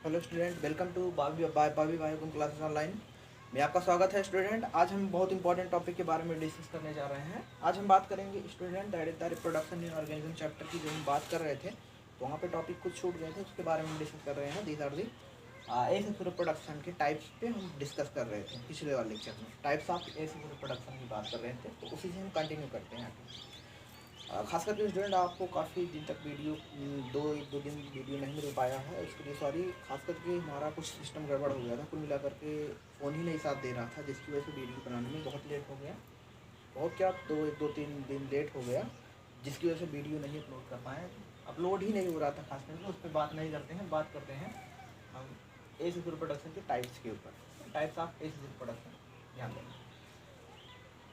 Hello student, welcome to Babi Biocom classes online में आपका स्वागत है। स्टूडेंट, आज हम बहुत इंपॉर्टेंट टॉपिक के बारे में डिस्कस करने जा रहे हैं। आज हम बात करेंगे student that is the reproduction in organism chapter की, जो हम बात कर रहे थे तो वहाँ पे टॉपिक कुछ छूट गए थे, उसके बारे में डिस्कस कर रहे हैं। These are the asexual reproduction के टाइप्स पे हम डिस्कस कर रहे थे पिछले वाले लेक्चर में। टाइप्स ऑफ एसेक्सुअल रिप्रोडक्शन की बात कर रहे थे, तो उसी से हम कंटिन्यू करते हैं आगे। खास करके स्टूडेंट आपको काफ़ी दिन तक वीडियो एक दो दिन वीडियो नहीं मिल पाया है, उसके लिए सॉरी। खास करके हमारा कुछ सिस्टम गड़बड़ हो गया था, कुल मिला करके फ़ोन ही नहीं साथ दे रहा था, जिसकी वजह से वीडियो बनाने में बहुत लेट हो गया। बहुत क्या, एक दो तीन दिन लेट हो गया, जिसकी वजह से वीडियो नहीं अपलोड कर पाए। अपलोड ही नहीं हो रहा था। खास करके उस पर बात नहीं करते हैं, बात करते हैं हम एसेक्सुअल रिप्रोडक्शन के टाइप्स के ऊपर। टाइप्स ऑफ एसेक्सुअल रिप्रोडक्शन ध्यान देना।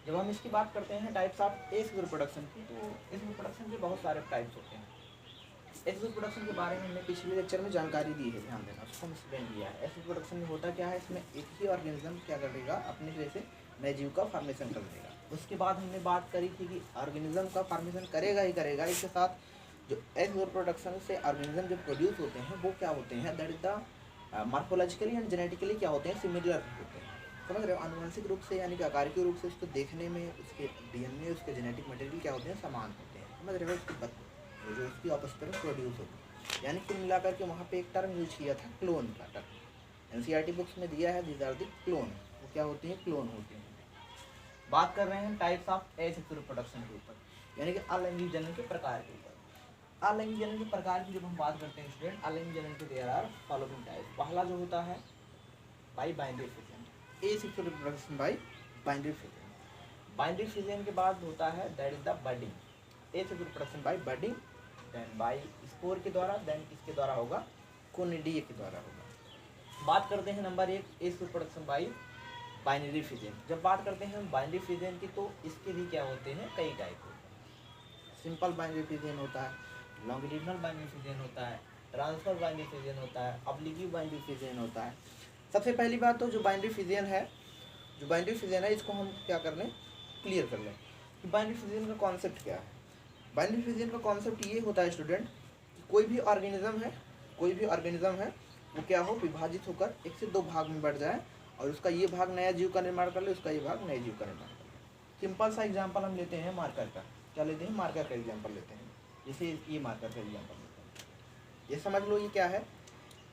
जब हम इसकी बात करते हैं टाइप्स ऑफ एसेक्सुअल रिप्रोडक्शन की, तो एसेक्सुअल रिप्रोडक्शन के बहुत सारे टाइप्स होते हैं। एसेक्सुअल रिप्रोडक्शन के बारे में हमने पिछले लेक्चर में जानकारी दी है, ध्यान देना, उसको हम एक्सप्लेन किया है। एसेक्सुअल रिप्रोडक्शन में होता क्या है, इसमें एक ही ऑर्गेनिज्म क्या करेगा, अपने जगह से नए जीव का फॉर्मेशन कर देगा। उसके बाद हमने बात करी थी कि ऑर्गेनिज्म का फॉर्मेशन करेगा ही करेगा, इसके साथ जो एसेक्सुअल रिप्रोडक्शन से ऑर्गेनिज्म जो प्रोड्यूस होते हैं वो क्या होते हैं, that is the morphologically and genetically क्या होते हैं, सिमिलर होते हैं। समझ रहे हो, आनुवंशिक रूप से यानी कि आकारिक रूप से उसको देखने में उसके डीएनए उसके जेनेटिक मटेरियल क्या होते हैं, समान होते हैं। समझ रहे हो, उसकी जो उसकी ऑफस्प्रिंग प्रोड्यूस होती है। यानी कुल मिलाकर के वहाँ पे एक टर्म यूज किया था, क्लोन का टर्म। एनसीईआरटी बुक्स में दिया है, दीज आर द क्लोन। वो क्या होती हैं, क्लोन होती हैं। बात कर रहे हैं टाइप्स ऑफ एसेक्सुअल रिप्रोडक्शन के ऊपर, यानी कि अलैंगिक जनन के प्रकार के ऊपर। अलैंगिक जनन के प्रकार की जब हम बात करते हैं स्टूडेंट, अलैंगिक जनन के देयर आर फॉलोइंग टाइप। पहला जो होता है by binary fission, asexual reproduction by binary fission. Binary fission के बाद होता है that is the budding, asexual reproduction by budding, then by spore के द्वारा, देन किसके द्वारा होगा, कोनिडिया के द्वारा होगा। बात करते हैं नंबर एक, asexual reproduction by binary fission. जब बात करते हैं हम बाइनरी फिजन की, तो इसके भी क्या होते हैं, कई टाइप होते हैं। सिंपल बाइनरी फिजन होता है, लॉन्गिट्यूडिनल बाइनरी फिजन होता है, ट्रांसफर बाइनरी फिजन होता है, ऑब्लिक्यू बाइनरी फिजन होता है। सबसे पहली बात तो जो बाइनरी फिजन है, इसको हम क्या कर लें, क्लियर कर लें कि बाइनरी फिजन का कॉन्सेप्ट क्या है। बाइनरी फिजन का कॉन्सेप्ट ये होता है स्टूडेंट कि कोई भी ऑर्गेनिज्म है वो क्या हो, विभाजित होकर एक से दो भाग में बढ़ जाए, और उसका ये भाग नया जीव का निर्माण कर ले, उसका ये भाग नए जीव का निर्माण कर ले। सिंपल सा एग्जाम्पल हम लेते हैं मार्कर का। क्या लेते हैं, मार्कर का एग्जाम्पल लेते हैं। जैसे ये मार्कर का एग्जाम्पल लेते हैं, ये समझ लो, ये क्या है,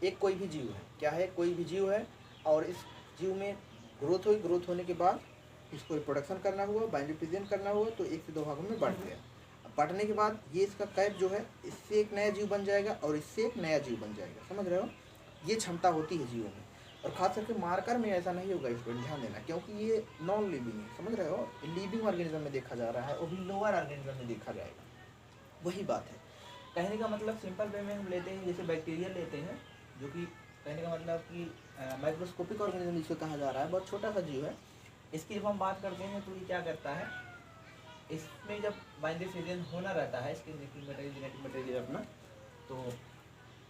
एक कोई भी जीव है। क्या है, कोई भी जीव है, और इस जीव में ग्रोथ हुई, ग्रोथ होने के बाद इसको रिप्रोडक्शन करना हुआ, बाइनरी फिजन करना हुआ, तो एक से दो भागों में बढ़ गया। अब बढ़ने के बाद ये इसका कैप जो है, इससे एक नया जीव बन जाएगा और इससे एक नया जीव बन जाएगा। समझ रहे हो, ये क्षमता होती है जीवों में। और खास करके मार्कर में ऐसा नहीं होगा, स्टूडेंट ध्यान देना, क्योंकि ये नॉन लिविंग है। समझ रहे हो, लिविंग ऑर्गेनिज्म में देखा जा रहा है, वो भी लोअर ऑर्गेनिज्म में देखा जाएगा। वही बात है, कहने का मतलब सिंपल वे में हम लेते हैं, जैसे बैक्टीरिया लेते हैं, जो कि कहने का मतलब कि माइक्रोस्कोपिक ऑर्गेनिज्म जिसको कहा जा रहा है, बहुत छोटा सा जीव है। इसकी जब हम बात करते हैं तो ये क्या करता है, इसमें जब बाइनरी फिजन होना रहता है, इसके जेनेटिक मटेरियल अपना, तो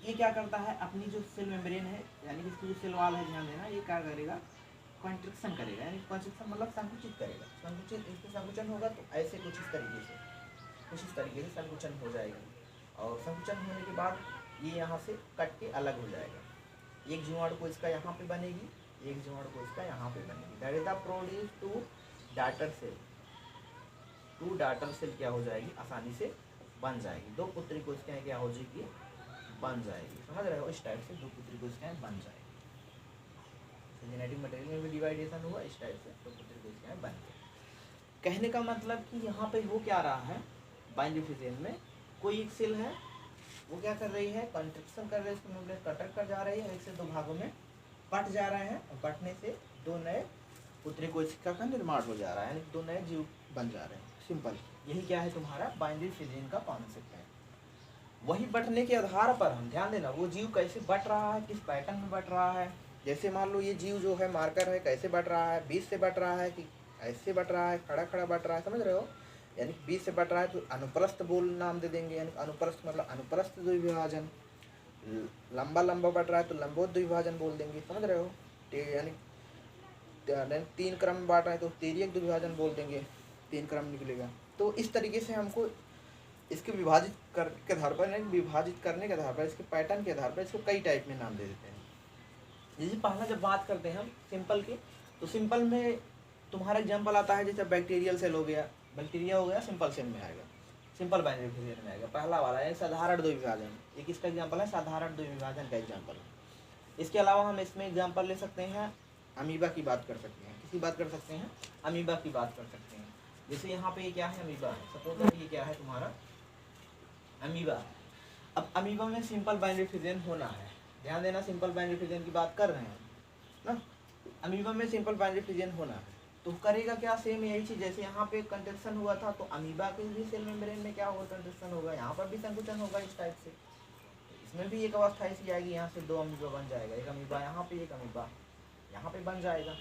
ये क्या करता है, अपनी जो सेल मेम्ब्रेन है, यानी कि इसकी जो सेल वॉल है, ध्यान देना, ये क्या करेगा, कॉन्ट्रिक्शन करेगा। यानी कॉन्ट्रिक्शन मतलब संकुचित करेगा। इसमें संकुचन होगा तो ऐसे कुछ इस तरीके से संकुचन हो जाएगा, और संकुचन होने के बाद ये यहाँ से कट के अलग हो जाएगा। एक जीवाणु को इसका यहाँ पे बनेगी, एक जीवाणु को इसका यहाँ पे बनेगी। That is the produce two daughter cell. Two daughter cell क्या हो जाएगी, आसानी से बन जाएगी। दो पुत्री कोशिकाएं क्या हो जाएगी, बन जाएगी। समझ रहे हो, इस टाइप से दो पुत्री कोशिकाएं बन जाएगी। जेनेटिक मटेरियल में भी डिवाइडेशन हुआ, इस टाइप से दो पुत्री कोशिकाएं बन गई। कहने का मतलब कि यहाँ पे हो क्या रहा है, बाइनरी फिजन में कोई एक सेल है, वो क्या कर रही है, कंट्रक्शन कर रही है, इसको मेम्ब्रेन कटर कर जा रही है, एक से दो भागों में बट जा रहे हैं, और बटने से दो नए पुत्री कोशिका का निर्माण हो जा रहा है, यानी दो नए जीव बन जा रहे हैं। सिंपल, यही क्या है तुम्हारा बाइनरी फिजन का कॉन्सेप्ट है। वही बटने के आधार पर हम ध्यान देना, वो जीव कैसे बट रहा है, किस पैटर्न में बट रहा है। जैसे मान लो ये जीव जो है मार्कर है, कैसे बट रहा है, बीच से बट रहा है कि ऐसे बट रहा है, खड़ा खड़ा बट रहा है। समझ रहे हो, यानी बीच से बट रहा है तो अनुप्रस्थ बोल नाम दे देंगे, यानी अनुप्रस्थ मतलब अनुप्रस्थ द्विभाजन। लंबा लंबा बट रहा है तो लंबोत द्विभाजन बोल देंगे। समझ रहे हो, यानी तीन क्रम में बांट रहे हैं तो तेरियक द्विभाजन बोल देंगे, तीन क्रम निकलेगा। तो इस तरीके से हमको इसके विभाजित करने के आधार पर, इसके पैटर्न के आधार पर इसको कई टाइप में नाम दे देते हैं। जैसे पहला जब बात करते हैं हम सिंपल की, तो सिंपल में तुम्हारा एग्जाम्पल आता है जैसे बैक्टीरियल सेल हो गया, बैक्टीरिया हो गया, सिंपल सेल में आएगा, सिंपल बाइनरी फिजियन में आएगा। पहला वाला है साधारण द्विविभाजन, एक इसका एग्जाम्पल है साधारण द्विविभाजन का एग्जाम्पल। इसके अलावा हम इसमें एग्जाम्पल ले सकते हैं, अमीबा की बात कर सकते हैं, किसी बात कर सकते हैं, अमीबा की बात कर सकते हैं। जैसे यहाँ पे ये क्या है, अमीबा है, सपोज दैट ये क्या है तुम्हारा अमीबा। अब अमीबा में सिंपल बाइनरी फिजियन होना है, ध्यान देना, सिंपल बाइनरी फिजियन की बात कर रहे हैं ना। अमीबा में सिंपल बाइनरी फिजियन होना है, तो करेगा क्या, सेम यही चीज जैसे यहाँ पे कंट्रैक्शन हुआ था, तो अमीबा के भी सेल मेम्ब्रेन में क्या होगा, कंट्रैक्शन होगा, यहाँ पर भी संकुचन होगा इस टाइप से। इसमें भी एक अवस्था ऐसी आएगी, यहाँ से दो अमीबा बन जाएगा, एक अमीबा यहाँ पे, एक अमीबा यहाँ पे बन जाएगा।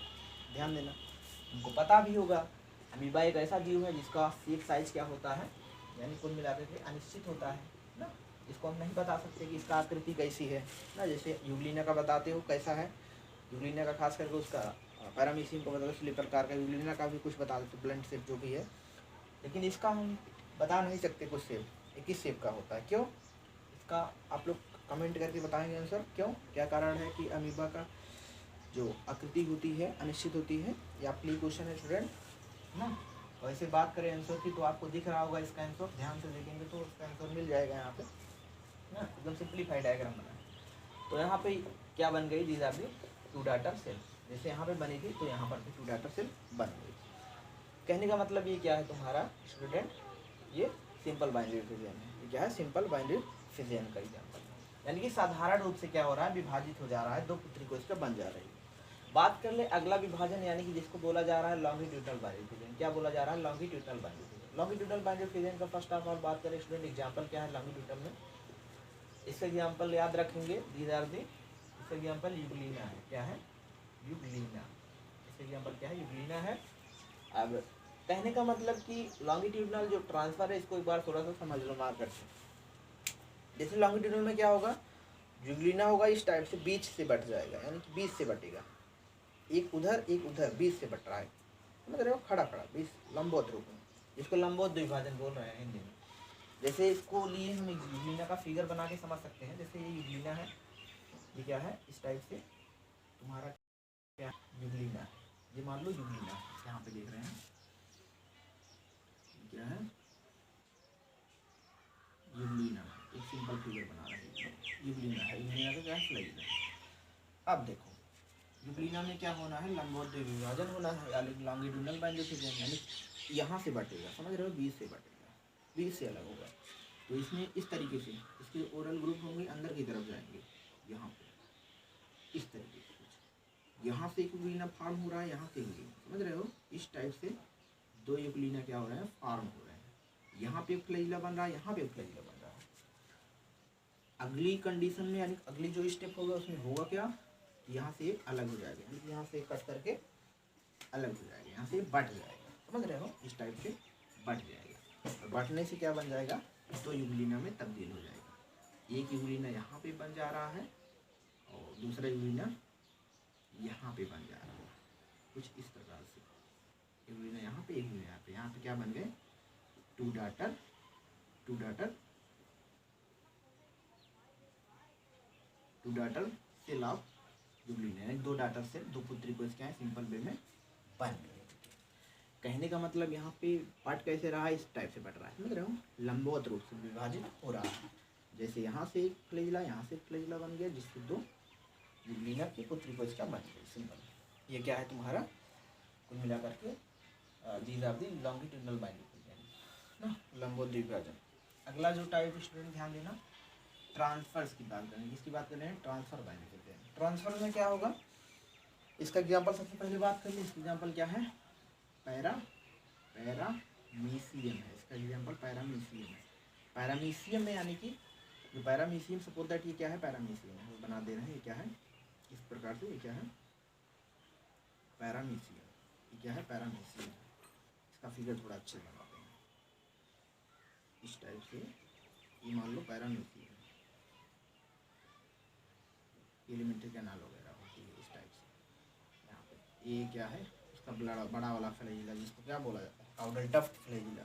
ध्यान देना, उनको पता भी होगा अमीबा एक ऐसा जीव है जिसका एक साइज क्या होता है, यानी कुल मिलाकर के अनिश्चित होता है ना। इसको हम नहीं बता सकते कि इसका आकृति कैसी है ना, जैसे यूग्लिना का बताते हो कैसा है, यूग्लिना का खास करके उसका पैरामीशियम को बता दो, इसी प्रकार का यूग्लिना का भी कुछ बता देते, ब्लंट शेप जो भी है, लेकिन इसका हम बता नहीं सकते कुछ शेप, एक ही शेप का होता है। क्यों, इसका आप लोग कमेंट करके बताएंगे आंसर, क्यों, क्या कारण है कि अमीबा का जो आकृति होती है अनिश्चित होती है। ये आपके लिए क्वेश्चन है स्टूडेंट ना। वैसे बात करें आंसर की, तो आपको दिख रहा होगा इसका आंसर, ध्यान से देखेंगे तो उसका आंसर मिल जाएगा यहाँ पे ना, एकदम सिंप्लीफाइड डायग्राम बना है। तो यहाँ पे क्या बन गई, these are the two daughter cell, जैसे यहाँ पे बनी थी तो यहाँ पर भी टू डाटर सेल बन गई। कहने का मतलब ये क्या है तुम्हारा स्टूडेंट, ये सिंपल बाइनरी फिजियन है। ये क्या है, सिंपल बाइनरी फिजियन का एग्जाम्पल है, यानी कि साधारण रूप से क्या हो रहा है, विभाजित हो जा रहा है, दो पुत्री कोशिका बन जा रही है। बात कर ले अगला विभाजन, यानी कि जिसको बोला जा रहा है लॉन्गिट्यूडनल बाइनरी फिजियन। क्या बोला जा रहा है, longitudinal binary fission. Longitudinal binary fission का फर्स्ट ऑफ ऑल बात करें स्टूडेंट, एग्जाम्पल क्या है लॉन्गिट्यूडनल में, इसका एग्जाम्पल याद रखेंगे, दीज आर दी, इसका एग्जाम्पल यूग्लिना है, क्या है, यूग्लिना, इसका एग्जाम्पल क्या है, यूग्लिना है। अब कहने का मतलब कि लॉन्गिट्यूडनल जो ट्रांसफर है, इसको एक बार थोड़ा सा समझ लो मार करके। जैसे लॉन्गिट्यूडनल में क्या होगा, यूग्लिना होगा इस टाइप से, बीच से बट जाएगा, यानी कि बीच से बटेगा, एक उधर बीच से बट रहा है, समझ रहे हो, खड़ा खड़ा बीच लंबवत रूप में, जिसको लंबवत द्विभाजन बोल रहे हैं हिंदी में। जैसे इसको लिए हम यूग्लिना का फिगर बना के समझ सकते हैं, जैसे ये यूग्लिना है, ये क्या है, इस टाइप से तुम्हारा क्या यूग्लिना है, ये मान लो यूग्लिना है, यहाँ पे देख रहे हैं क्या है, यूग्लिना, एक सिंपल फिगर बना रहे हैं, यूग्लिना है, यूग्लिना का क्या है, फ्लैजिला। अब देखो यूग्लिना में क्या होना है, लंबवत द्विभाजन होना है, यानी लॉन्गिट्यूडनल बाइनरी फिजियन, यानी यहाँ से बटेगा, समझ रहे हो, बीच से बटेगा, बीच से अलग होगा। तो इसमें इस तरीके से इसके ओरल ग्रुप होंगे, अंदर की तरफ जाएंगे, यहाँ पे इस तरीके से कुछ, यहाँ से एक यूग्लिना फॉर्म हो रहा है, यहाँ से यूग्लिना, समझ रहे हो, इस टाइप से दो यूग्लिना क्या हो रहे हैं, फॉर्म हो रहे हैं, यहाँ पे एक फ्लैजिला बन रहा है, यहाँ पे एक फ्लैजिला बन रहा है। अगली कंडीशन में, यानी अगली जो स्टेप होगा उसमें होगा क्या, यहाँ से एक अलग हो जाएगा, यानी यहाँ से कट करके अलग हो जाएगा, यहाँ से बट जाएगा, समझ रहे हो, इस टाइप से बट जाएगा, और बटने से क्या बन जाएगा, तो यूग्लिना में तब्दील हो जाएगा। एक यूग्लिना यहाँ पे बन जा रहा है और दूसरा यूग्लिना यहाँ पे बन जा रहा है, कुछ इस प्रकार से, यूग्लिना यहाँ पे, एक यूग्लिना यहाँ पे, यहाँ पे क्या बन गए, two daughter cell of euglena, यानी दो डाटर सेल, दो पुत्री कोशिकाएं सिंपल वे में बन गई। कहने का मतलब यहाँ पे पार्ट कैसे रहा है, इस टाइप से बट रहा है, समझ रहे हो, लंबवत रूप से विभाजित हो रहा है, जैसे यहाँ से एक फ्लैजिला, यहाँ से एक फ्लैजिला बन गया, जिससे दो यूग्लिना की पुत्री कोशिका बन गई, सिंपल। ये क्या है तुम्हारा, कुल मिला करके these are the longitudinal binary fission ना, लंबवत द्विभाजन। अगला जो टाइप स्टूडेंट ध्यान देना, ट्रांसफर्स की बात करेंगे, किसकी बात कर रहे हैं, ट्रांसफर बाइनरी फिजियन। ट्रांसफर में क्या होगा, इसका एग्जाम्पल सबसे पहले बात करिए, इसका एग्जाम्पल क्या है, पैरामीशियम है, इसका एग्जाम्पल पैरामीशियम है। पैरामीशियम में यानी कि जो पैरामीशियम, सपोज दैट ये क्या है, पैरामीशियम है, बना दे रहे हैं, ये क्या है, इस प्रकार से, ये क्या है, पैरामीशियम, ये क्या है, पैरामीशियम। इसका फिगर थोड़ा अच्छे बनाते हैं, इस टाइप से, ये मान लो पैरामीशियम, एलिमेंट्री कैनाल वगैरह होती है इस टाइप से। यहाँ पे ये क्या है, इसका बड़ा वाला फ्लैजिला, जिसको क्या बोला जाता है, काउडल टफ्ट फ्लैजिला,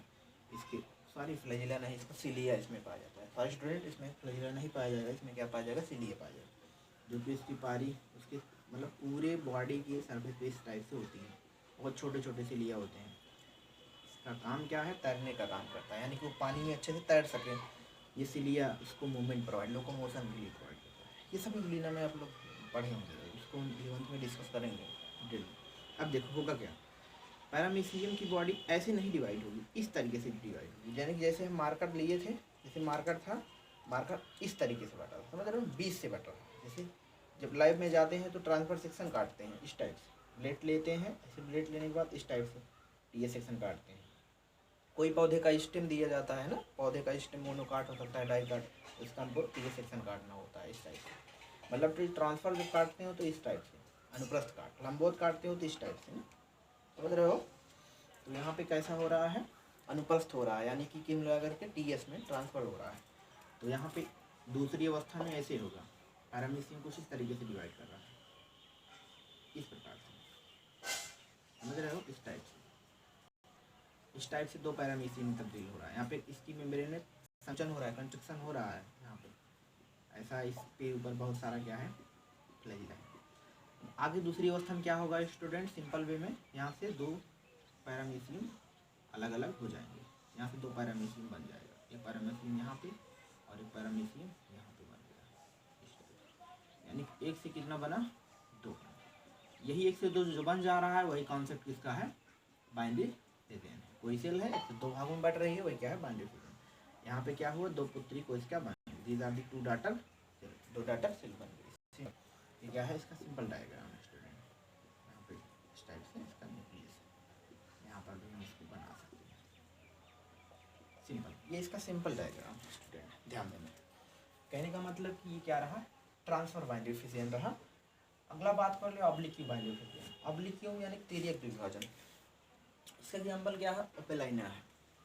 इसके सॉरी फ्लैजिला नहीं, इसका सिलिया इसमें पाया जाता है। फर्स्ट स्टूडेंट इसमें फ्लैजिला नहीं पाया जाएगा, इसमें क्या पाया जाएगा, सिलिया पाया जाएगा, जो कि इसकी पारी उसके मतलब पूरे बॉडी की सर्फेस पे इस टाइप से होती है, बहुत छोटे छोटे सिलिया होते हैं। इसका काम क्या है, तैरने का काम करता है, यानी कि वो पानी में अच्छे से तैर सके। ये सिलिया उसको मूवमेंट प्रोवाइड, लोकोमोशन के लिए प्रोवाइड करता है। ये सब इंग्लिश में आप लोग पढ़े होंगे, इसको 11th में डिस्कस करेंगे डिटेल। अब देखो होगा क्या, पैरामीशियम की बॉडी ऐसे नहीं डिवाइड होगी, इस तरीके से डिवाइड होगी। यानी कि जैसे हम मार्कर लिए थे, जैसे मार्कर था, मार्कर इस तरीके से बटा, समझ रहे हो, 20 से बटा। जैसे जब लाइव में जाते हैं तो ट्रांसफर सेक्शन काटते हैं इस टाइप से, ब्लेड लेते हैं, ऐसे ब्लेड लेने के बाद इस टाइप से टीए सेक्शन काटते हैं। कोई पौधे का स्टेम दिया जाता है ना, पौधे का स्टेम मोनोकाट हो सकता है, डाइकाट, उसका हमको टीए सेक्शन काटना होता है इस टाइप से। मतलब ट्री ट्रांसफर जब काटते हो तो इस टाइप से, अनुप्रस्थ काट, लंबोत काटते हो तो इस टाइप से, समझ रहे हो। तो यहाँ पे कैसा हो रहा है, अनुप्रस्थ हो रहा है, यानी कि किम लगा करके टीएस में ट्रांसफर हो रहा है। तो यहाँ पे दूसरी अवस्था में ऐसे होगा, पैरामीशियम कुछ इस तरीके से डिवाइड कर रहा है, इस प्रकार से, समझ रहे हो, इस टाइप से। इस टाइप से दो पैरामीशियम तब्दील हो रहा है। यहाँ पे इसकी मेम्ब्रेन में संचन हो रहा है, कंस्ट्रक्शन हो रहा है यहाँ पे, ऐसा इस पे ऊपर बहुत सारा क्या है, फ्लैजिला है। आगे दूसरी अवस्था में क्या होगा स्टूडेंट, सिंपल वे में यहाँ से दो पैरामीशियम अलग अलग हो जाएंगे, यहाँ से दो पैरामीशियम बन जाएगा, एक पैरामीशियम यहाँ पे और एक पैरामीशियम यहाँ पे बन गया, यानी एक से कितना बना, दो। यही एक से दो जो बन जा रहा है वही कॉन्सेप्ट किसका है, बाइनरी फिजन। कोई सेल है एक से दो भागों में बट रही है, वही क्या है, बाइनरी फिजन। यहाँ पे क्या हुआ, दो पुत्री कोशिका क्या बन गई, these are the two daughter cell, दो डाटर सेल बन गई। ये क्या है, इसका सिंपल डायग्राम है स्टूडेंट, यहाँ पे इस टाइप से इसका न्यूक्लियस है, यहाँ पर भी हम इसको बना सकते हैं सिंपल। ये इसका सिंपल डायग्राम स्टूडेंट, ध्यान देना। कहने का मतलब कि ये क्या रहा, ट्रांसफर बाइनरी फिजन रहा। अगला बात कर ले ऑब्लिक्यू बाइनरी फिजन। ऑब्लिक्यू यानी तिर्यक द्विभाजन। इसका एग्जाम्पल क्या है, ओपेलाइना है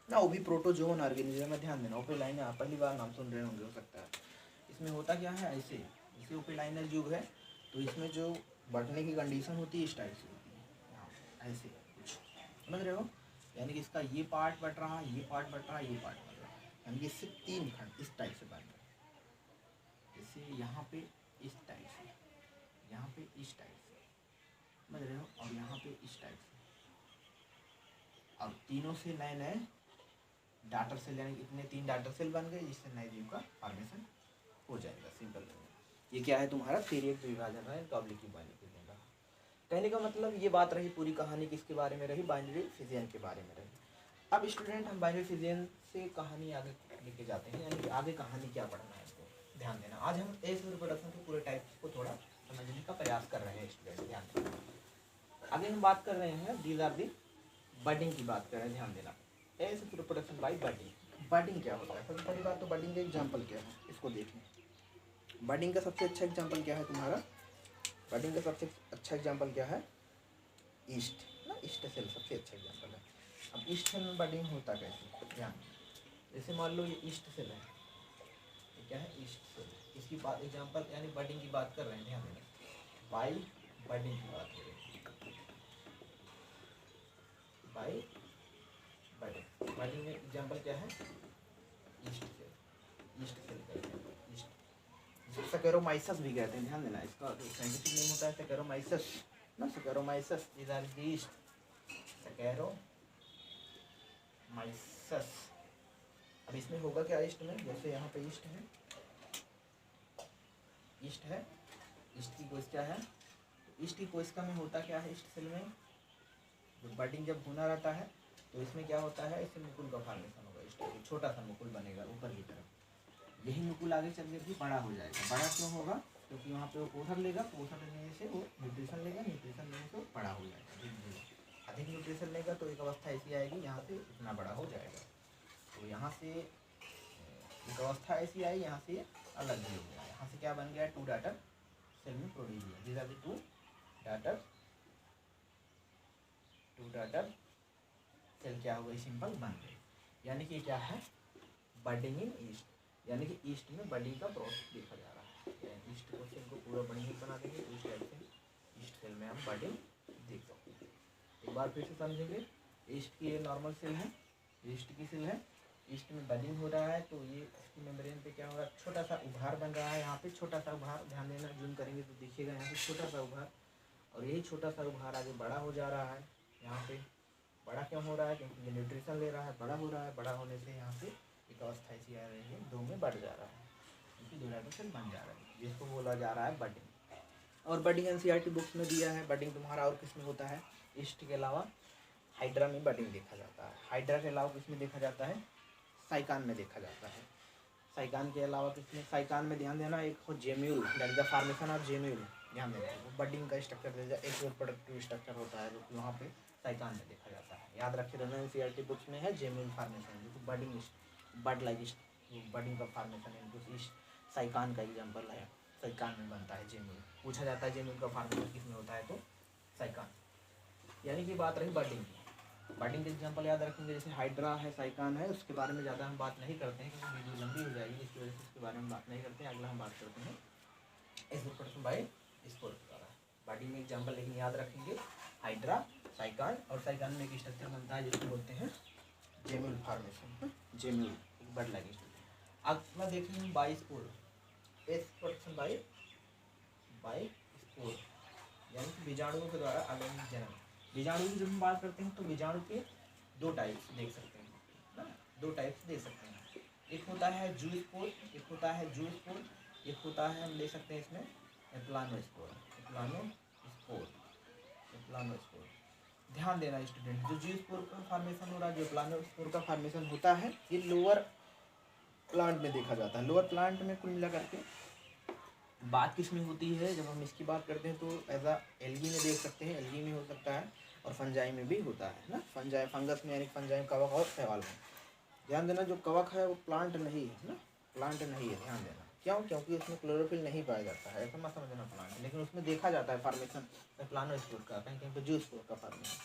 ना, वो भी प्रोटोजोन ऑर्गेनिज्म में, ध्यान देना। ओपेलाइना पहली बार नाम सुन रहे होंगे, हो सकता है। इसमें होता क्या है, ऐसे जैसे ओपेलाइना जुग है तो इसमें जो बढ़ने की कंडीशन होती है इस टाइप से होती है, यहाँ ऐसे कुछ, समझ रहे हो। यानी कि इसका ये पार्ट बढ़ रहा है, ये पार्ट बढ़ रहा है, ये पार्ट बढ़ रहा है, यानी कि इससे तीन खंड इस टाइप से बन रहे हैं। जैसे यहाँ पे इस टाइप से, यहाँ पे इस टाइप से, समझ रहे हो, और यहाँ पे इस टाइप से। अब तीनों से नए नए डाटर सेल, यानी इतने तीन डाटर सेल बन गए जिससे नए जीव का फॉर्मेशन हो जाएगा सिंपल। ये क्या है तुम्हारा तिर्यक द्विभाजन है, ऑब्लिक्यू बाइनरी फिजन रहा। कहने का मतलब ये बात रही, पूरी कहानी किसके बारे में रही, बाइनरी फिजन के बारे में रही। अब स्टूडेंट हम बाइनरी फिजन से कहानी आगे लेके जाते हैं, यानी कि आगे कहानी क्या पढ़ना है इसको ध्यान देना। आज हम एस रिप्रोडक्शन के पूरे टाइप्स को थोड़ा समझने का प्रयास कर रहे हैं स्टूडेंट, ध्यान देना। आगे हम बात कर रहे हैं दीज आर दी बडिंग की बात कर रहे हैं, ध्यान देना। S reproduction by budding. Budding क्या होता है, सबसे पहली बात तो बडिंग का एग्जाम्पल क्या है इसको देखें। बडिंग का सबसे अच्छा एग्जाम्पल क्या है तुम्हारा, बडिंग का सबसे अच्छा एग्जाम्पल क्या है, ईस्ट ना, ईस्ट सेल सबसे अच्छा एग्जाम्पल है। अब ईस्ट सेल में बडिंग होता कैसे, ध्यान। जैसे मान लो ये ईस्ट सेल है, ये क्या है, ईस्ट सेल, इसकी बात एग्जाम्पल यानी बडिंग की बात कर रहे हैं, ध्यान देना। बाई बडिंग की बात हो रही है, बाई बडिंग। बडिंग में एग्जाम्पल क्या है, ईस्ट सेल, ईस्ट सेल कहते हैं, ईस्ट सैकेरोमाइसस भी कहते हैं, ध्यान देना। इसका जो साइंटिफिक नेम होता है सैकेरोमाइसस ना, सैकेरोमाइसस, दीज आर द ईस्ट, सैकेरोमाइसस। अब इसमें होगा क्या ईस्ट में, जैसे यहाँ पे ईस्ट है, ईस्ट है, ईस्ट की कोशिका है, तो ईस्ट की कोशिका में होता क्या है, ईस्ट सेल में बडिंग जब होना रहता है तो इसमें क्या होता है, इससे मुकुल का फॉर्मेशन होगा, ईस्ट छोटा सा मुकुल बनेगा ऊपर की तरफ। यही मुकुल आगे चल के भी बड़ा हो जाएगा। बड़ा क्यों होगा, क्योंकि वहाँ पे वो पोषण लेगा, पोषण लेने से वो न्यूट्रिशन लेगा, न्यूट्रिशन लेने से वो बड़ा हो जाएगा धीरे धीरे। अधिक न्यूट्रिशन लेगा तो एक अवस्था ऐसी आएगी यहाँ से इतना बड़ा हो जाएगा, तो यहाँ से एक अवस्था ऐसी आई, यहाँ से अलग भी हो गया, यहाँ से क्या बन गया, टू डाटर सेल में प्रोड्यूस हुआ, these are the two daughter cell क्या हो गई, सिंपल बन गई। यानी कि क्या है, बडिंग इन ईस्ट, यानी कि ईस्ट में बडिंग का प्रोसेस देखा जा रहा है। ईस्ट को सेल को पूरा बडिंग बना देंगे, इस टाइप से ईस्ट सेल में हम बडिंग देख सकते हैं। एक बार फिर से समझेंगे, ईस्ट की ये नॉर्मल सेल है, ईस्ट की सेल है, ईस्ट में बडिंग हो रहा है तो ये इसकी मेम्ब्रेन पे क्या हो रहा है, छोटा सा उभार बन रहा है। यहाँ पे छोटा सा उभार, ध्यान देना, जूम करेंगे तो देखिएगा यहाँ पे छोटा सा उभार, और यही छोटा सा उभार आगे बड़ा हो जा रहा है। यहाँ पे बड़ा क्यों हो रहा है, क्योंकि ये न्यूट्रिशन ले रहा है, बड़ा हो रहा है। बड़ा होने से यहाँ पे एक अवस्था ऐसी आ रही है, दो में बढ़ जा रहा है, क्योंकि दो डायमेंशन बन जा रहा है, जिसको बोला जा रहा है बडिंग। और बडिंग एनसीईआरटी बुक्स में दिया है। बडिंग तुम्हारा और किस में होता है, ईस्ट के अलावा हाइड्रा में बडिंग देखा जाता है। हाइड्रा के अलावा किस में देखा जाता है, साइकान में देखा जाता है। साइकान के अलावा किसमें, साइकान में ध्यान देना, एक हो gemmule, that is the formation of gemmule, ध्यान देना, वो बडिंग का स्ट्रक्चर दे जाए, एक रिप्रोडक्टिव स्ट्रक्चर होता है जो कि वहाँ पे साइकान में देखा जाता है। याद रखिए रहना, एनसीईआरटी बुक्स में है जेम्यूल फॉर्मेशन, जो कि बडिंग बड लाइक बडिंग का फॉर्मेशन है, इस साइकान का एग्जाम्पल है, साइकान में बनता है जेम्यूल। पूछा जाता है जेम्यूल का फॉर्मेशन किस में होता है, तो साइकान। यानी कि बात रही बडिंग की। बडिंग के एग्जाम्पल याद रखेंगे, जैसे हाइड्रा है, साइकान है, उसके बारे में ज़्यादा हम बात नहीं करते हैं क्योंकि वीडियो लंबी हो जाएगी, इसकी वजह से उसके बारे में बात नहीं करते हैं। अगला हम बात करते हैं एग्जीक्यूशन बाय स्पोर के द्वारा। बडिंग में एग्जाम्पल लेकिन याद रखेंगे, हाइड्रा, साइकान, और साइकान में एक स्ट्रक्चर बनता है जिसको बोलते हैं जेम्यूल फॉर्मेशन, जेम्यूल, एक बर्ड लाइक स्ट्रक्चर। अब मैं देखेंगे by spore, production by spore, यानी कि बीजाणुओं के द्वारा अलैंगिक जन्म। बीजाणु की जब हम बात करते हैं तो बीजाणु के दो टाइप्स देख सकते हैं ना, दो टाइप्स देख सकते हैं। एक होता है जूस्पोर, एक होता है जूस्पोर, एक होता है, हम ले सकते हैं इसमें एप्लानोस्पोर, एप्लानोस्पोर, एप्लानोस्पोर। ध्यान देना स्टूडेंट, जो जूस्पोर का फॉर्मेशन हो रहा है, जो एप्लानोस्पोर का फॉर्मेशन होता है, ये लोअर प्लांट में देखा जाता है। लोअर प्लांट में कुल मिला करके बात किस में होती है, जब हम इसकी बात करते हैं तो एज अ एल्गी में देख सकते हैं, एल्गी में हो सकता है, और फंजाई में भी होता है ना, फंजाई फंगस में, यानी फंजाई कवक और शैवाल में। ध्यान देना, जो कवक है वो प्लांट नहीं है ना, प्लांट नहीं है, ध्यान देना। क्यों, क्योंकि उसमें क्लोरोफिल नहीं पाया जाता है, ऐसा मत समझना प्लांट, लेकिन उसमें देखा जाता है फॉर्मेशन प्लानोस्पोर का, कहीं कहीं पर जूस्पोर का फॉर्मेशन।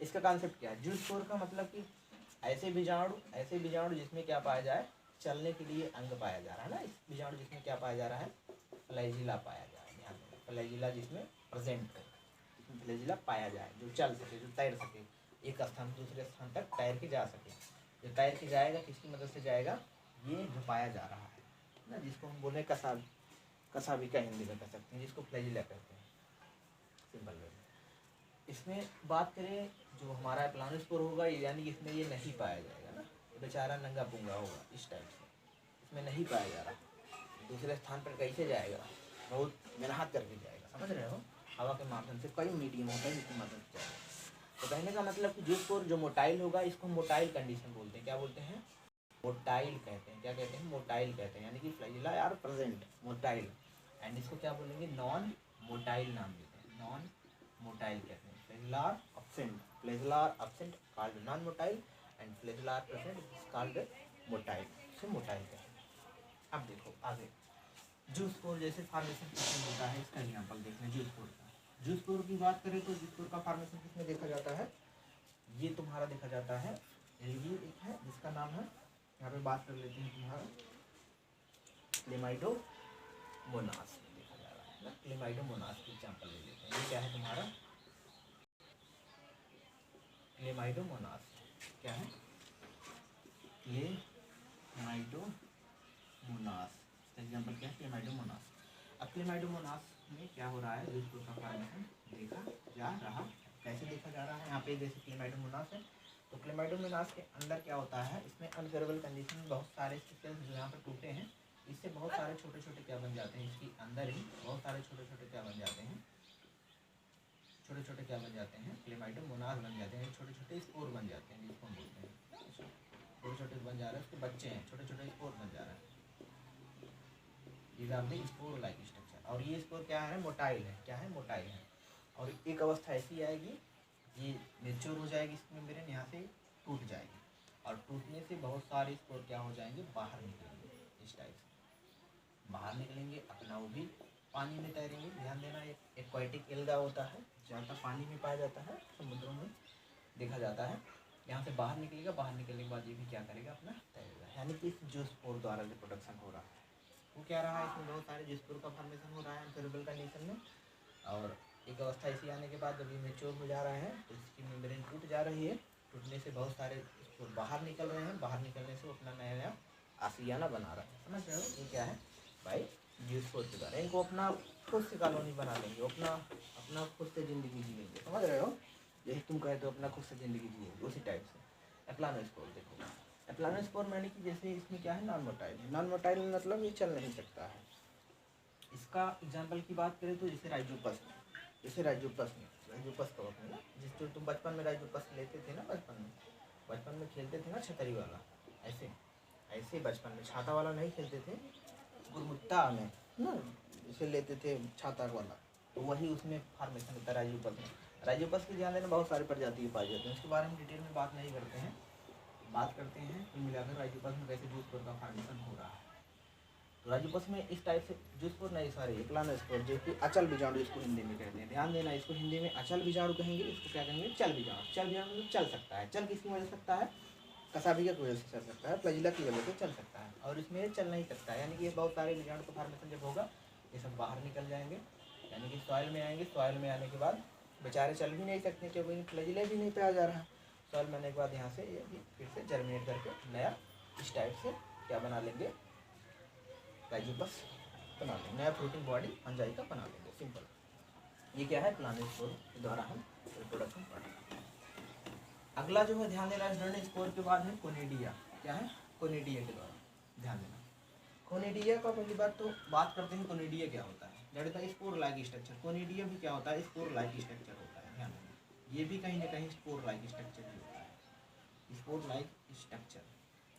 इसका कॉन्सेप्ट क्या है, जूस्पोर का मतलब कि ऐसे बीजाणु जिसमें क्या पाया जाए, चलने के लिए अंग पाया जा रहा है ना, इस बीजाणु जिसमें क्या पाया जा रहा है, फ्लैजिला पाया जा रहा है। ध्यान देना, फ्लैजिला जिसमें प्रेजेंट है, जिसमें फ्लैजिला पाया जाए, जो चल सके, जो तैर सके, एक स्थान से दूसरे स्थान तक तैर के जा सके। जो तैर के जाएगा किसकी मदद से जाएगा, ये जो पाया जा रहा है ना, जिसको हम बोले कसाबी का हिंदी में कह सकते हैं, जिसको फ्लैजिला कहते हैं सिंपल वे में। इसमें बात करें जो हमारा प्लानोस्पोर होगा, यानी कि इसमें ये नहीं पाया जाएगा ना, बेचारा नंगा पुंगा होगा इस टाइप से, इसमें नहीं पाया जा रहा, दूसरे स्थान पर कैसे जाएगा, बहुत मेहनत करके जाएगा, समझ रहे हो, हवा के माध्यम से, कई मीडियम होता है जिसकी मदद से जाएगा। तो कहने का मतलब कि जो मोटाइल होगा, इसको मोटाइल कंडीशन बोलते हैं। क्या बोलते हैं, मोटाइल कहते हैं। क्या कहते हैं, मोटाइल कहते हैं, यानी कि फ्लैजिला यार प्रेजेंट, मोटाइल। एंड इसको क्या बोलेंगे, नॉन मोटाइल नाम देते हैं, नॉन मोटाइल कहते हैं। फ्लैजिलार absent called non motile and flagella present is called motile, से मोटाइल कहते हैं। अब देखो आगे, जूस्पोर जैसे फार्मेशन किसमें होता है, इसका एग्जाम्पल देख लें जूस्पोर का। जूस्पोर की बात करें तो जूस्पोर का फार्मेशन किसमें देखा जाता है, ये तुम्हारा देखा जाता है, एल्गी एक है जिसका नाम है, यहाँ पे बात कर लेते हैं तुम्हारा क्लेमाइडोमोनास देखा जा रहा है ना, क्लेमाइडोमोनास की एग्जाम्पल ले लेते हैं। ये क्या है तुम्हारा, क्लेमाइडोमोनास, क्या है, क्लेमाइडोमोनास, एग्जाम्पल क्या है, क्लेमाइडोमोनास। अब क्लेमाइडोमोनास में क्या हो रहा है, जूस्पोर का फॉर्मेशन देखा जा रहा है। कैसे देखा जा रहा है, यहाँ पे जैसे क्लेमाइडोमोनास है, तो क्लेमाइडोमोनास के अंदर क्या होता है, इसमें अनफेवरेबल कंडीशन में बहुत सारे सेल्स जो यहाँ पर टूटे हैं, इससे बहुत सारे छोटे छोटे क्या बन जाते हैं, इसके अंदर ही बहुत सारे छोटे छोटे क्या बन जाते हैं, छोटे छोटे क्या बन जाते हैं, क्लेमाइडोमोनास बन जाते हैं, छोटे छोटे स्पोर बन जाते हैं, जिसको हम बोलते हैं, छोटे छोटे बन जा रहे हैं, उसके बच्चे हैं, छोटे छोटे स्पोर बन जा रहे हैं, ये स्पोर लाइक स्ट्रक्चर। और ये स्पोर क्या है, मोटाइल है, क्या है, मोटाइल है। और एक अवस्था ऐसी आएगी, ये मेच्योर हो जाएगी, इसमें मेरे यहाँ से टूट जाएगी, और टूटने से बहुत सारे स्पोर क्या हो जाएंगे, बाहर निकलेंगे, इस टाइप से बाहर निकलेंगे, अपना वो भी पानी में तैरेंगे। ध्यान देना, एक एक्वाटिक एल्गा होता है, ज़्यादा पानी में पाया जाता है, समुद्रों में देखा जाता है। यहाँ से बाहर निकलेगा, बाहर निकलने के बाद ये भी क्या करेगा, अपना तैरेगा। यानी कि इस जूस्पोर द्वारा जो प्रोडक्शन हो रहा है वो क्या रहा है, इसमें बहुत सारे जूस्पोर का फॉर्मेशन हो रहा है अनफेवरेबल कंडीशन में, और एक अवस्था ऐसी आने के बाद जब ये मेच्योर हो जा रहा है तो इसकी मेम्ब्रेन टूट जा रही है, टूटने से बहुत सारे स्पोर बाहर निकल रहे हैं, बाहर निकलने से वो अपना नया नया आशियाना बना रहा है। समझ रहे हो? ये क्या है भाई, जियोस्पोर के द्वारा इनको अपना खुद से कॉलोनी बना लेंगे, अपना खुद से ज़िंदगी जिएंगे। समझ रहे हो? यही तुम कहते हो अपना खुद से ज़िंदगी जिएंगे, उसी टाइप से एप्लानोस्पोर। देखो एप्लानोस्पोर मैंने कि जैसे इसमें क्या है, नॉन मोटाइल। नॉन मोटाइल मतलब ये चल नहीं सकता है। इसका एग्जाम्पल की बात करें तो जैसे राइजोपस में, राइजोपस का होता है ना, जिसको तुम बचपन में राइजोपस लेते थे ना, बचपन में खेलते थे ना छतरी वाला, ऐसे बचपन में छाता वाला नहीं खेलते थे, गुरमुट्टा में ना इसे लेते थे छाता वाला, तो वही उसमें फार्मेशन होता है राइजोपस में। राइजोपस की ध्यान देना, बहुत सारी प्रजाति पाई जाती है, उसके बारे में डिटेल में बात नहीं करते हैं। बात करते हैं कुल मिलाकर राइजोपस में कैसे जियोस्पोर का फार्मेशन हो रहा है। तो राइजोपस में इस टाइप से जियोस्पोर नहीं, सॉरी एप्लानोस्पोर, जो कि अचल बीजाणु इसको हिंदी में कहते हैं। ध्यान देना, इसको हिंदी में अचल बीजाणु कहेंगे, इसको क्या कहेंगे, चल बीजाणु। चल बीजाणु मतलब चल सकता है। चल किसकी वजह से सकता है, कसाभिया की वजह से चल सकता है, फ्लैजिला की वजह से चल सकता है, और इसमें चल नहीं सकता है। यानी कि बहुत सारे बीजाणु का फार्मेशन जब होगा ये सब बाहर निकल जाएंगे, यानी कि सॉइल में आएंगे। सॉइल में आने के बाद बेचारे चल भी नहीं सकते क्योंकि फ्लैजिला भी नहीं पाया जा रहा है। सॉइल में आने के बाद यहाँ से ये भी फिर से जर्मिनेट करके नया इस टाइप से क्या बना लेंगे, राइजोपस बना लेंगे, नया फ्रूटिंग बॉडी फंजाई का बना लेंगे। सिंपल। ये क्या है, प्लानोस्पोर के द्वारा हम रिप्रोडक्शन पढ़ रहे हैं। अगला जो है ध्यान देना स्टूडेंट, स्पोर के बाद है कोनिडिया। क्या है, कोनिडिया के द्वारा ध्यान देना। कोनिडिया का पहली बात तो बात करते हैं, कोनिडिया क्या होता है। That is spore like structure. Conidia भी क्या होता है, स्पोर लाइक स्ट्रक्चर होता है। ध्यान देना, ये भी कहीं ना कहीं स्पोर लाइक स्ट्रक्चर ही होता है। Spore like structure,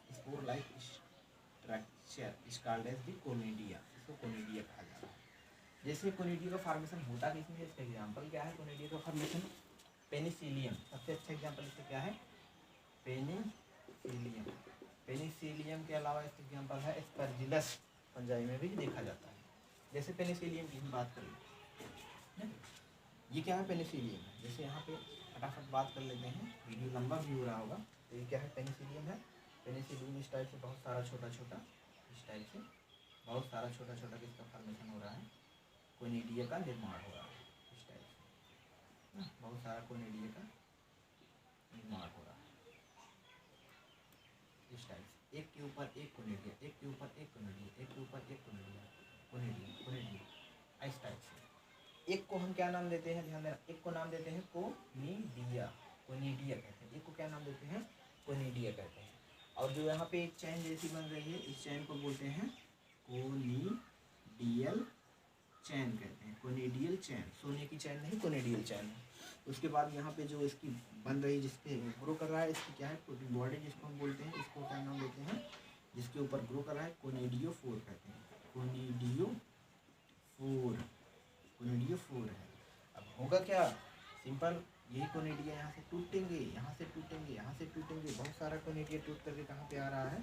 spore like structure is called as the conidia. इसको कोनिडिया कहा जाता है। जैसे कोनिडिया का फॉर्मेशन होता किसमें, इसका एग्जाम्पल क्या है कोनिडिया का फॉर्मेशन, पेनिसिलियम। सबसे अच्छा एग्जाम्पल इसका क्या है, पेनिसिलियम। पेनिसिलियम के अलावा इसका एग्जाम्पल है एस्परजिलस, फंजाई में भी देखा जाता है। जैसे पेनिसिलियम की बात करें, ये क्या है, पेनिसिलियम है। जैसे यहाँ पे फटाफट बात कर लेते हैं, वीडियो लंबा भी हो रहा होगा। तो ये क्या है, पेनिसिलियम है। पेनिसिलियम इस टाइप से बहुत सारा छोटा छोटा, इस टाइप से बहुत सारा छोटा छोटा किसका फॉर्मेशन हो रहा है, कोनिडिया का निर्माण हो रहा है। इस टाइप से बहुत सारा कोनिडिया का निर्माण हो रहा है। इस टाइप से एक के ऊपर एक कोनिडिया, एक के ऊपर एक कोनिडिया, एक के ऊपर एक कोनिडिया, कोनिडिया इस टाइप से। एक को हम क्या नाम देते हैं, ध्यान देना, एक को नाम देते हैं कोनिडिया, कोनिडिया कहते हैं। एक को क्या नाम देते हैं, कोनिडिया कहते हैं। और जो यहाँ पे एक चैन जैसी बन रही है, इस चैन को बोलते हैं कोनिडियल चैन कहते हैं। कोनिडियल चैन, सोने की चैन नहीं, कोनिडियल चैन है। उसके बाद यहाँ पे जो इसकी बन रही, जिसपे ग्रो कर रहा है, इसकी क्या है, प्रोटीन बॉडी जिसको हम बोलते हैं, इसको क्या नाम देते हैं, जिसके ऊपर ग्रो कर रहा है, कोनिडियोफोर कहते हैं। कोनिडियोफोर है। अब होगा क्या, सिंपल, यही कोनिडिया यहाँ से टूटेंगे, यहाँ से टूटेंगे, यहाँ से टूटेंगे। बहुत सारा कोनिडिया टूट करके कहाँ पे आ रहा है,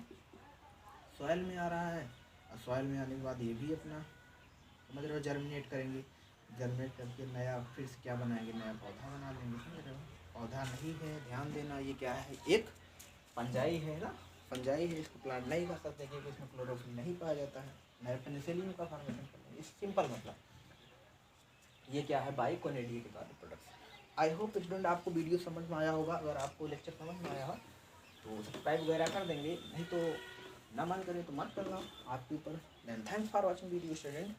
सॉइल में आ रहा है। और सॉइल में आने के बाद ये भी अपना समझ रहे हो जर्मिनेट करेंगे, जर्मिनेट करके नया फिर से क्या बनाएंगे, नया पौधा बना लेंगे। समझ रहे हो, पौधा नहीं है, ध्यान देना, ये क्या है, एक फंजाई है ना, फंजाई है। इसको प्लांट नहीं कर सकते क्योंकि इसमें क्लोरोफिल नहीं पाया जाता है। नया पेनिसिलियम का फॉर्मेशन करते हैं। सिंपल मतलब ये क्या है, बाई कोनिडिया के बाद प्रोडक्शन। आई होप स्टूडेंट आपको वीडियो समझ में आया होगा। अगर आपको लेक्चर समझ में आया हो तो सब्सक्राइब वगैरह कर देंगे, नहीं तो ना मन करे तो मत करना, आपके ऊपर। Then thanks for watching video student.